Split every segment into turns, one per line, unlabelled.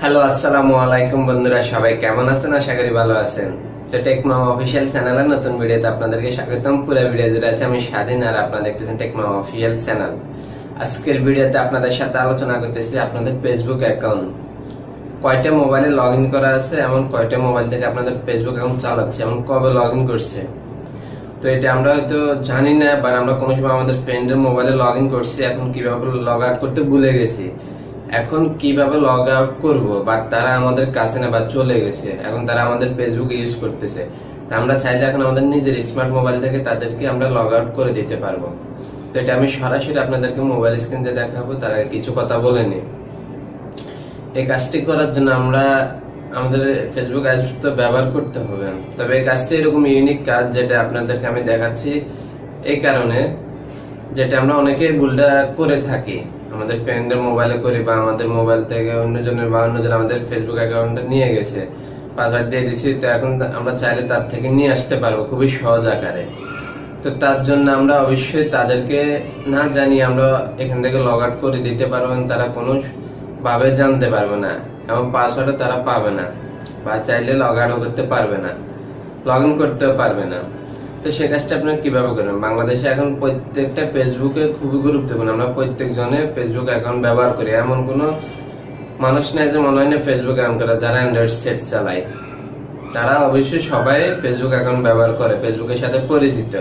Hello, আসসালামু আলাইকুম বন্ধুরা, সবাই কেমন আছেন? আশা করি ভালো আছেন। তো টেকমাম অফিসিয়াল চ্যানেলের নতুন ভিডিওতে আপনাদেরকে স্বাগতম। পুরো ভিডিও জুড়ে আছে আমি স্বাধীন, আর আপনারা দেখতেছেন টেকমাম অফিসিয়াল চ্যানেল। আজকের ভিডিওতে আপনাদের সাথে আলোচনা করতেছি আপনাদের ফেসবুক অ্যাকাউন্ট কয়টা মোবাইলে লগ ইন করা আছে, এমন কয়টা মোবাইল থেকে আপনাদের ফেসবুক অ্যাকাউন্ট চালাচ্ছে, এমন কবে লগ ইন করছে। তো এটা আমরা হয়তো জানি না, বা আমরা কোনো সময় আমাদের ফ্রেন্ডের মোবাইলে লগ ইন করছি, এখন কিভাবে লগ আউট করতে ভুলে গেছি। এখন কিভাবে লগ আউট করবো, বা তারা আমাদের কাছে না বা চলে গেছে, এখন তারা আমাদের ফেসবুক ইউজ করতেছে। তা আমরা চাইলে এখন আমাদের নিজের স্মার্ট মোবাইল থেকে তাদেরকে আমরা লগ আউট করে দিতে পারবো। তো এটা আমি সরাসরি আপনাদেরকে মোবাইল স্ক্রিন দিয়ে দেখাবো, তারা কিছু কথা বলেনি। এই কাজটি করার জন্য আমরা আমাদের ফেসবুক অ্যাপ তো ব্যবহার করতে হবে। তবে এই কাজটি এরকম ইউনিক কাজ, যেটা আপনাদেরকে আমি দেখাচ্ছি এই কারণে, যেটা আমরা অনেকেই ভুলটা করে থাকি। আমাদের ফ্রেন্ডের মোবাইলে করি, বা আমাদের মোবাইল থেকে অন্যজনের বা অন্যজন আমাদের ফেসবুক অ্যাকাউন্টটা নিয়ে গেছে, পাসওয়ার্ড দিয়ে দিচ্ছি, তো এখন আমরা চাইলে তার থেকে নিয়ে আসতে পারবো খুবই সহজ আকারে। তো তার জন্য আমরা অবশ্যই তাদেরকে না জানিয়ে আমরা এখান থেকে লগ আউট করে দিতে পারবো। তারা কোনো ভাবে জানতে পারবে না, এবং পাসওয়ার্ডও তারা পাবে না, বা চাইলে লগ আউট করতে পারবে না, লগ ইন করতেও পারবে না। তো সে কাজটা আপনারা কিভাবে করবেন? বাংলাদেশে এখন প্রত্যেকটা ফেসবুকে খুবই গুরুত্বপূর্ণ। আমরা প্রত্যেক জনে ফেসবুক অ্যাকাউন্ট ব্যবহার করি, এমন কোনো মানুষ নেই যে মনে হয় না ফেসবুক অ্যাকাউন্ট করা। যারা অ্যান্ড্রয়েড সেট চালায় তারা অবশ্যই সবাই ফেসবুক অ্যাকাউন্ট ব্যবহার করে, ফেসবুকের সাথে পরিচিত।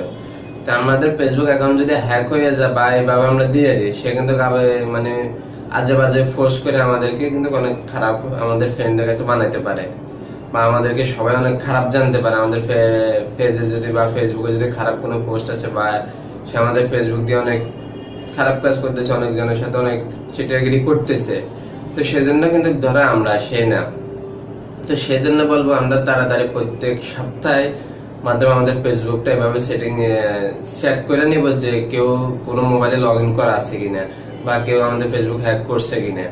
তা আমাদের ফেসবুক অ্যাকাউন্ট যদি হ্যাক হয়ে যায় বা এইভাবে আমরা দিয়ে দিই, সে কিন্তু মানে আজে বাজে ফোর্স করে আমাদেরকে কিন্তু অনেক খারাপ আমাদের ফ্রেন্ডের কাছে বানাইতে পারে, বা আমাদেরকে সবাই অনেক খারাপ জানতে পারে। আমাদের পেজে যদি বা ফেসবুকে যদি খারাপ কোনো পোস্ট আছে, বা সে আমাদের ফেসবুক দিয়ে অনেক খারাপ কাজ করতেছে, অনেকজনের সাথে অনেক চিটারগিরি করতেছে, তো সেজন্য কিন্তু ধরা আমরা সে না। তো সেজন্য বলবো আমরা তাড়াতাড়ি প্রত্যেক সপ্তাহে মাধ্যমে আমাদের ফেসবুকটা এভাবে সেট করে নিব যে কেউ কোনো মোবাইলে লগ ইন করা আছে কিনা, বা কেউ আমাদের ফেসবুক হ্যাক করছে কিনা।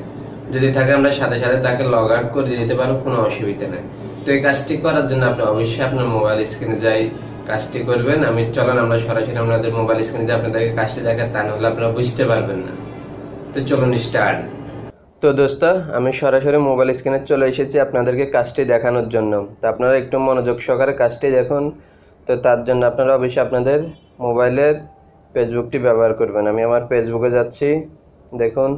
যদি থাকে আমরা সাথে সাথে তাকে লগ আউট করে দিতে পারবো, কোনো অসুবিধা নেই। তো এই কাজটি করার জন্য আপনি অবশ্যই আপনার মোবাইল স্ক্রিনে যাই কাজটি করবেন। আমি চলেন আমরা সরাসরি আপনাদের মোবাইল স্ক্রিনে যাই আপনাদেরকে কাজটি দেখা, তা নাহলে আপনারা বুঝতে পারবেন না। তো চলুন স্টার্ট। তো দোস্ত, আমি সরাসরি মোবাইল স্ক্রিনে চলে এসেছি আপনাদেরকে কাজটি দেখানোর জন্য। তো আপনারা একটু মনোযোগ সহকারে কাজটি দেখুন। তো তার জন্য আপনারা অবশ্যই আপনাদের মোবাইলের ফেসবুকটি ব্যবহার করবেন। আমি আমার ফেসবুকে যাচ্ছি, দেখুন।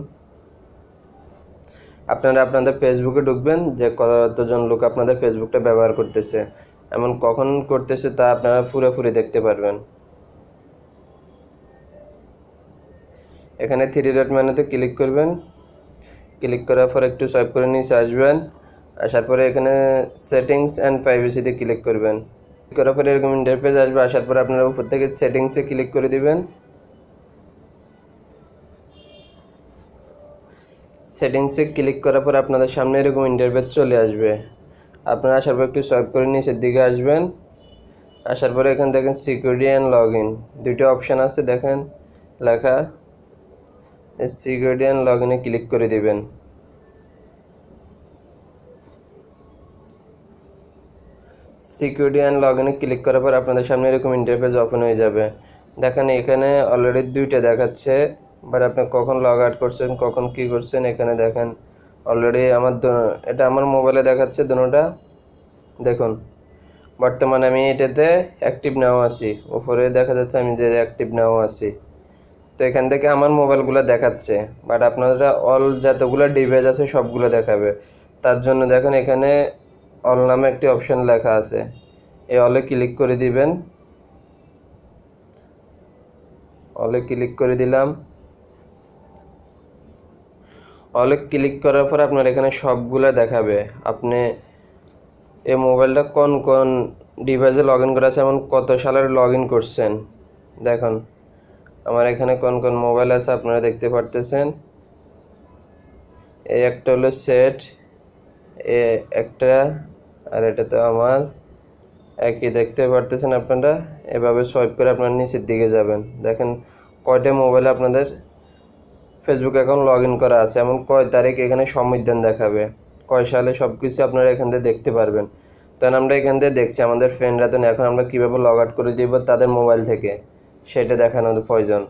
আপনারা আপনাদের ফেসবুকে ঢুকবেন যে কতজন লোক আপনাদের ফেসবুকটা ব্যবহার করতেছে, এমন কখন করতেছে তা আপনারা পুরোপুরি দেখতে পারবেন। এখানে থ্রি ডট মেনুতে ক্লিক করবেন। ক্লিক করার পর একটু সোয়াইপ করে নিচে আসবেন। আসার পরে এখানে সেটিংস অ্যান্ড প্রাইভেসিতে ক্লিক করবেন। ক্লিক করার পরে এরকম ইন্টারফেস আসবে। আসার পরে আপনারা উপর থেকে সেটিংসে ক্লিক করে দিবেন। সেটিংসে ক্লিক করার পর আপনাদের সামনে এরকম ইন্টারফেস চলে আসবে। আপনারা আসার পর একটু সোয়াইপ করে নিচের দিকে আসবেন। আসার পরে এখানে দেখেন সিকিউরিটি অ্যান্ড লগ ইন, দুইটা অপশান আছে দেখেন লেখা। সিকিউরিটি অ্যান্ড লগ ইনে ক্লিক করে দিবেন। সিকিউরিটি অ্যান্ড লগ ইনে ক্লিক করার পর আপনাদের সামনে এরকম ইন্টারফেস ওপেন হয়ে যাবে। দেখেন এখানে অলরেডি দুইটা দেখাচ্ছে, বাট আপনি কখন লগ আউট করছেন, কখন কি করছেন, এখানে দেখেন অলরেডি এটা আমার মোবাইলে দেখাচ্ছে দুটোটা। দেখুন বর্তমানে আমি এটাতে অ্যাক্টিভ নাও আছি, উপরে দেখা যাচ্ছে আমি যে অ্যাক্টিভ নাও আছি। তো এখান থেকে আমার মোবাইলগুলো দেখাচ্ছে, বাট আপনারা অল যতগুলো ডিভাইস আছে সবগুলো দেখাবে। তার জন্য দেখেন এখানে অল নামে একটি অপশন লেখা আছে, এই অলে ক্লিক করে দিবেন। অলে ক্লিক করে দিলাম। অলে ক্লিক করার পর আপনার এখানে সবগুলো দেখাবে আপনি এই মোবাইলটা কোন কোন ডিভাইসে লগ ইন করা আছে, এমন কত সালের লগ ইন করছেন। দেখুন আমার এখানে কোন কোন মোবাইল আছে আপনারা দেখতে পারতেছেন। এই একটা হলো সেট, একটা, আর এটা তো আমার একই দেখতে পারতেছেন আপনারা। এভাবে সোয়াইপ করে আপনারা নিচের দিকে যাবেন। দেখেন কয়টা মোবাইলে আপনাদের ফেসবুক অ্যাকাউন্ট লগ ইন করা আছে, এমন কয় তারিখ এখানে সংবিধান দেখাবে, কয় সালে, সব কিছু আপনারা এখান থেকে দেখতে পারবেন। তখন আমরা এখান থেকে দেখছি আমাদের ফ্রেন্ডরা, তো এখন আমরা কীভাবে লগ আউট করে দিব তাদের মোবাইল থেকে, সেটা দেখানোর প্রয়োজন।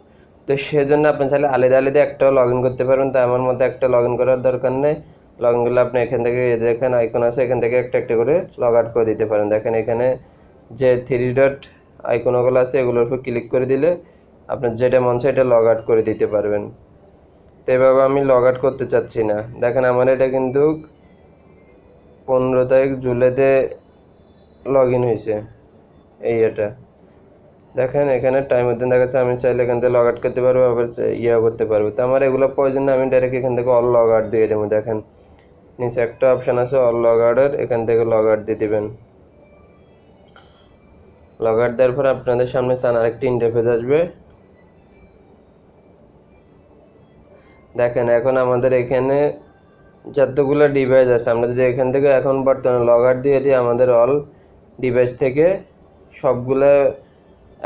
তো সেজন্য আপনি চাইলে আলাদা আলাদা একটাও লগ ইন করতে পারবেন। তো আমার মধ্যে একটা লগ ইন করার দরকার নেই, লগ ইন করলে আপনি এখান থেকে দেখেন আইকন আছে, এখান থেকে একটা একটা করে লগ আউট করে দিতে পারেন। দেখেন এখানে যে 3 ডট আইকনগুলো আছে এগুলোর উপর ক্লিক করে দিলে আপনার যেটা মন চায় এটা লগ আউট করে দিতে পারবেন। তো এভাবে আমি লগ আউট করতে চাচ্ছি না। দেখেন আমার এটা কিন্তু 15 তারিখ জুলাইতে লগ ইন হয়েছে। এটা দেখেন এখানে টাইমের দিন দেখাচ্ছে, আমি চাইলে এখান থেকে লগ আউট করতে পারবো, আবার করতে পারবো। তো আমার এগুলো প্রয়োজন না, আমি ডাইরেক্ট এখান থেকে অল লগ আউট দিয়ে দেবো। দেখেন নিচে একটা অপশান আছে অল লগ আউটের, এখান থেকে লগ আউট দিয়ে দেবেন। লগ আউট দেওয়ার পর আপনাদের সামনে আরেকটি ইন্টারফেস আসবে। দেখেন এখন আমাদের এখানে যতগুলো ডিভাইস আছে, আমরা যদি এখান থেকে এখন বর্তমানে লগ আউট দিয়ে দিই, আমাদের অল ডিভাইস থেকে সবগুলো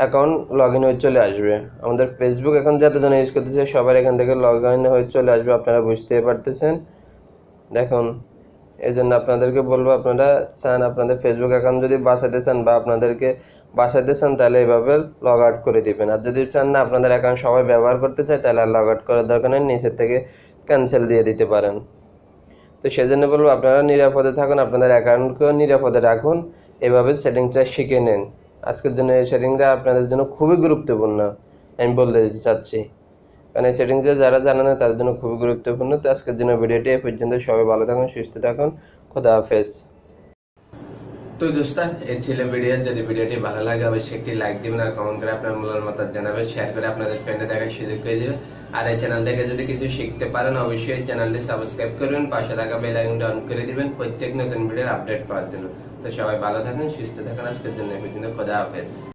অ্যাকাউন্ট লগ ইন হয়ে চলে আসবে। আমাদের ফেসবুক এখন যতজন ইউজ করতেছে সবার এখান থেকে লগ ইন হয়ে চলে আসবে, আপনারা বুঝতেই পারতেছেন। দেখুন এই জন্য আপনাদেরকে বলবো, আপনারা চান আপনাদের ফেসবুক অ্যাকাউন্ট যদি বাঁচাতে চান বা আপনাদেরকে বাঁচাতে চান তাহলে এইভাবে লগ আউট করে দিবেন। আর যদি চান না আপনাদের অ্যাকাউন্ট সবাই ব্যবহার করতে চায় তাহলে আর লগ আউট করার দরকার নেই, নিচের থেকে ক্যান্সেল দিয়ে দিতে পারেন। তো সেজন্য বলবো আপনারা নিরাপদে থাকুন, আপনাদের অ্যাকাউন্টকেও নিরাপদে রাখুন, এভাবে সেটিংসটা শিখে নেন। আজকের জন্য এই সেটিংটা আপনাদের জন্য খুবই গুরুত্বপূর্ণ আমি বলতে চাচ্ছি, কারণ এই সেটিংসটা যারা জানে না তাদের জন্য খুবই গুরুত্বপূর্ণ। তো আজকের জন্য ভিডিওটি এই পর্যন্ত, সবাই ভালো থাকুন, সুস্থ থাকুন, খোদা হাফেজ। তো দোস্তা এই ছিল ভিডিও। যদি ভিডিওটি ভালো লাগে অবশ্যই একটি লাইক দিবেন আর কমেন্ট করে আপনার মূল্যবান মতামত জানাবেন, শেয়ার করে আপনাদের ফ্রেন্ডে দেখার সুযোগ করে দিবেন। আর এই চ্যানেল থেকে যদি কিছু শিখতে পারেন অবশ্যই এই চ্যানেলটি সাবস্ক্রাইব করবেন, পাশে থাকা বেল আইকনটি অন করে দিবেন প্রত্যেক নতুন ভিডিওর আপডেট পাওয়ার জন্য। তো সবাই ভালো থাকুন, সুস্থ থাকুন, আজকের জন্য এই পর্যন্ত, খোদা হাফেজ।